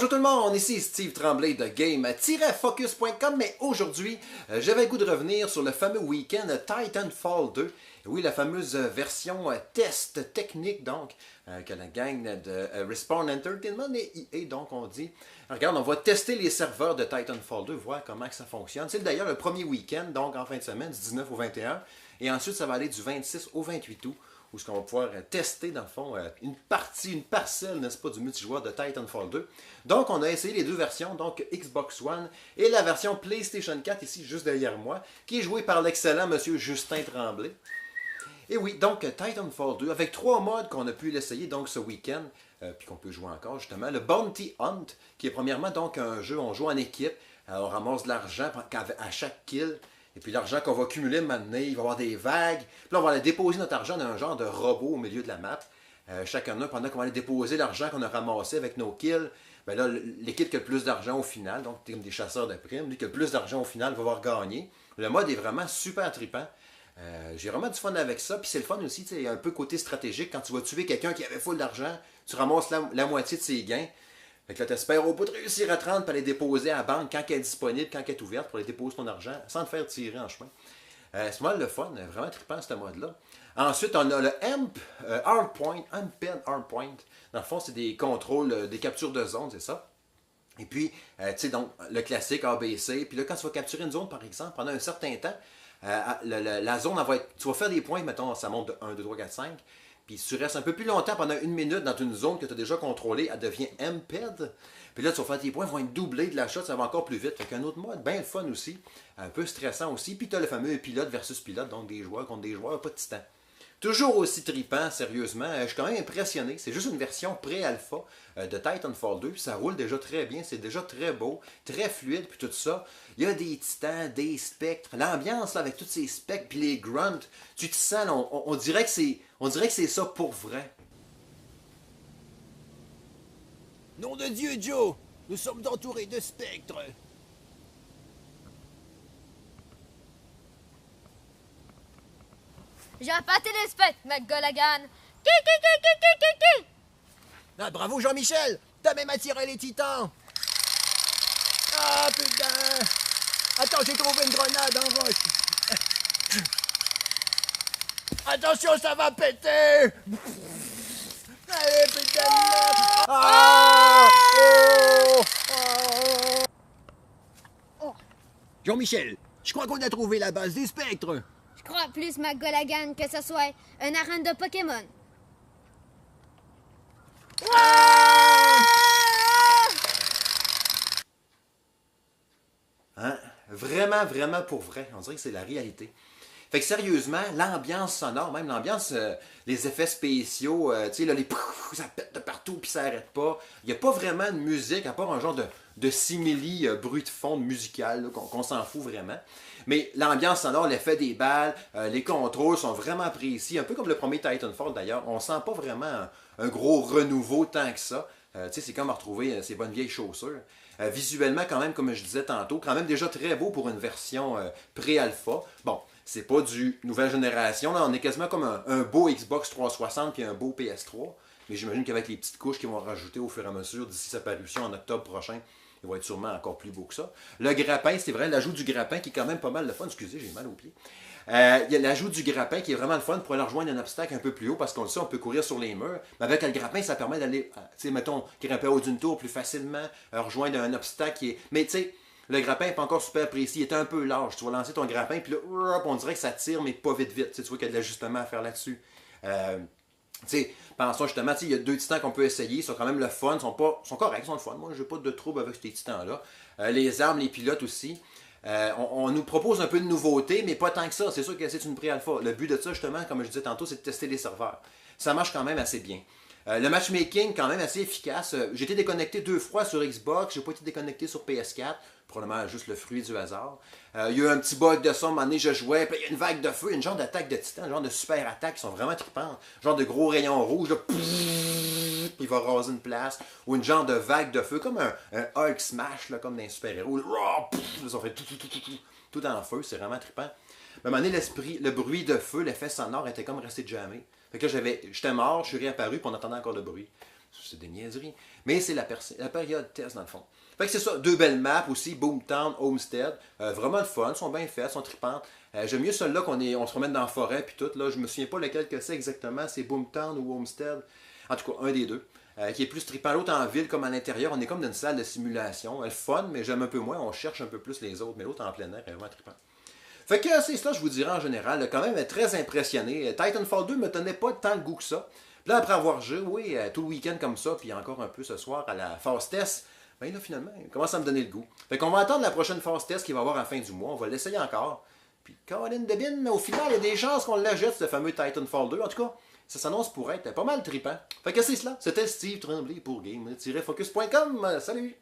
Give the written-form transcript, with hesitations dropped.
Bonjour tout le monde, ici Steve Tremblay de Game-Focus.com, mais aujourd'hui, j'avais le goût de revenir sur le fameux week-end Titanfall 2. Oui, la fameuse version test technique, donc, que la gang de Respawn Entertainment et donc on dit, regarde, on va tester les serveurs de Titanfall 2, voir comment que ça fonctionne. C'est d'ailleurs le premier week-end, donc en fin de semaine, du 19 au 21, et ensuite ça va aller du 26 au 28 août. Où ce qu'on va pouvoir tester, dans le fond, une parcelle, n'est-ce pas, du multijoueur de Titanfall 2. Donc, on a essayé les deux versions, donc Xbox One et la version PlayStation 4, ici, juste derrière moi, qui est jouée par l'excellent monsieur Justin Tremblay. Et oui, donc Titanfall 2, avec 3 modes qu'on a pu l'essayer donc ce week-end, puis qu'on peut jouer encore justement. Le Bounty Hunt, qui est premièrement donc un jeu, on joue en équipe, on ramasse de l'argent à chaque kill. Et puis l'argent qu'on va cumuler maintenant, il va y avoir des vagues. Puis là, on va aller déposer notre argent dans un genre de robot au milieu de la map. Chacun d'eux, pendant qu'on va aller déposer l'argent qu'on a ramassé avec nos kills, ben là, l'équipe qui a le plus d'argent au final, donc comme des chasseurs de primes, lui qui a le plus d'argent au final va avoir gagné. Le mode est vraiment super trippant. J'ai vraiment du fun avec ça. Puis c'est le fun aussi, il y a un peu côté stratégique. Quand tu vas tuer quelqu'un qui avait full d'argent, tu ramasses la moitié de ses gains. Fait que là, tu espères au bout de réussir à te rendre pour aller déposer à la banque quand elle est disponible, quand elle est ouverte, pour aller déposer ton argent sans te faire tirer en chemin. C'est moi le fun, vraiment trippant ce mode-là. Ensuite, on a le Hardpoint, Unped Hardpoint. Dans le fond, c'est des contrôles, des captures de zone, c'est ça. Et puis, tu sais, donc, le classique ABC. Puis là, quand tu vas capturer une zone, par exemple, pendant un certain temps, la zone, tu vas faire des points, mettons, ça monte de 1, 2, 3, 4, 5. Puis si tu restes un peu plus longtemps, pendant 1 minute, dans une zone que tu as déjà contrôlée, elle devient Imped. Puis là, tu vas faire tes points, vont être doublés de la shot, ça va encore plus vite. Fait qu'un autre mode, bien le fun aussi, un peu stressant aussi. Puis tu as le fameux pilote versus pilote, donc des joueurs contre des joueurs, pas de titan. Toujours aussi trippant, sérieusement. Je suis quand même impressionné. C'est juste une version pré-alpha de Titanfall 2. Puis ça roule déjà très bien. C'est déjà très beau, très fluide. Puis tout ça. Il y a des titans, des spectres. L'ambiance avec tous ces spectres. Puis les grunts. Tu te sens, on dirait que c'est ça pour vrai. Nom de Dieu, Joe! Nous sommes entourés de spectres! J'ai appâté les spectres, McGollagan! Ki! Ah, bravo Jean-Michel! T'as même attiré les titans! Ah, putain! Attends, j'ai trouvé une grenade en roche! Attention, ça va péter! Allez, putain de merde! Ah! Oh! Jean-Michel, je crois qu'on a trouvé la base des spectres! Je crois plus, McGollagan, que ce soit un arène de Pokémon. Hein? Vraiment, vraiment pour vrai. On dirait que c'est la réalité. Fait que sérieusement, l'ambiance sonore, même l'ambiance, les effets spéciaux, tu sais, là, ça pète de partout puis ça arrête pas. Il n'y a pas vraiment de musique, à part un genre de simili bruit de fond musical, qu'on s'en fout vraiment. Mais l'ambiance sonore, l'effet des balles, les contrôles sont vraiment précis, un peu comme le premier Titanfall d'ailleurs. On sent pas vraiment un gros renouveau tant que ça. Tu sais, c'est comme retrouver ses bonnes vieilles chaussures. Visuellement, quand même, comme je disais tantôt, quand même déjà très beau pour une version pré-alpha. Bon, c'est pas du nouvelle génération, là, on est quasiment comme un beau Xbox 360 et un beau PS3. Mais j'imagine qu'avec les petites couches qu'ils vont rajouter au fur et à mesure d'ici sa parution en octobre prochain, il va être sûrement encore plus beau que ça. Le grappin, c'est vrai, l'ajout du grappin qui est quand même pas mal le fun. Excusez, j'ai mal aux pieds. Il y a l'ajout du grappin qui est vraiment le fun pour aller rejoindre un obstacle un peu plus haut parce qu'on le sait, on peut courir sur les murs. Mais avec le grappin, ça permet d'aller, tu sais, mettons, grimper au haut d'une tour plus facilement, rejoindre un obstacle qui est. Mais tu sais, le grappin n'est pas encore super précis, il est un peu large. Tu vas lancer ton grappin, puis là, on dirait que ça tire, mais pas vite vite. Tu vois qu'il y a de l'ajustement à faire là-dessus. Pensons justement, il y a 2 titans qu'on peut essayer, ils sont quand même le fun, sont corrects, ils sont le fun. Moi, j'ai pas de trouble avec ces titans-là. Les armes, les pilotes aussi. On nous propose un peu de nouveauté, mais pas tant que ça. C'est sûr que c'est une pré-alpha. Le but de ça, justement, comme je disais tantôt, c'est de tester les serveurs. Ça marche quand même assez bien. Le matchmaking, quand même assez efficace. J'ai été déconnecté 2 fois sur Xbox, j'ai pas été déconnecté sur PS4. Probablement juste le fruit du hasard. Il y a eu un petit bug de son, à un moment donné, je jouais, puis il y a une vague de feu, une genre d'attaque de titan, un genre de super attaque qui sont vraiment trippantes. Genre de gros rayons rouges, là, puis il va raser une place. Ou une genre de vague de feu, comme un Hulk smash, là, comme dans les super-héros. Ils ont fait tout en feu, c'est vraiment trippant. Mais à un moment donné, le bruit de feu, l'effet sonore était comme resté jamais. Fait que là, j'étais mort, je suis réapparu, puis on entendait encore le bruit. C'est des niaiseries. Mais c'est la période test dans le fond. Fait que c'est ça, 2 belles maps aussi, Boomtown, Homestead. Vraiment le fun, sont bien faites, sont tripantes. J'aime mieux celle-là on se promène dans la forêt puis tout. Là, je me souviens pas lequel que c'est exactement, c'est Boomtown ou Homestead. En tout cas, un des deux. Qui est plus trippant. L'autre en ville comme à l'intérieur, on est comme dans une salle de simulation. Elle fun, mais j'aime un peu moins, on cherche un peu plus les autres. Mais l'autre en plein air est vraiment trippant. Fait que c'est ça, je vous dirais en général, quand même très impressionné. Titanfall 2 me tenait pas tant le goût que ça. Puis là, après avoir joué, oui, tout le week-end comme ça, puis encore un peu ce soir à la Fast Test, ben là, finalement, il commence à me donner le goût. Fait qu'on va attendre la prochaine Fast Test qu'il va y avoir à la fin du mois. On va l'essayer encore. Puis, Colin Debin, au final, il y a des chances qu'on l'achète, ce fameux Titanfall 2. En tout cas, ça s'annonce pour être pas mal trippant. Fait que c'est cela. C'était Steve Tremblay pour game-focus.com. Salut!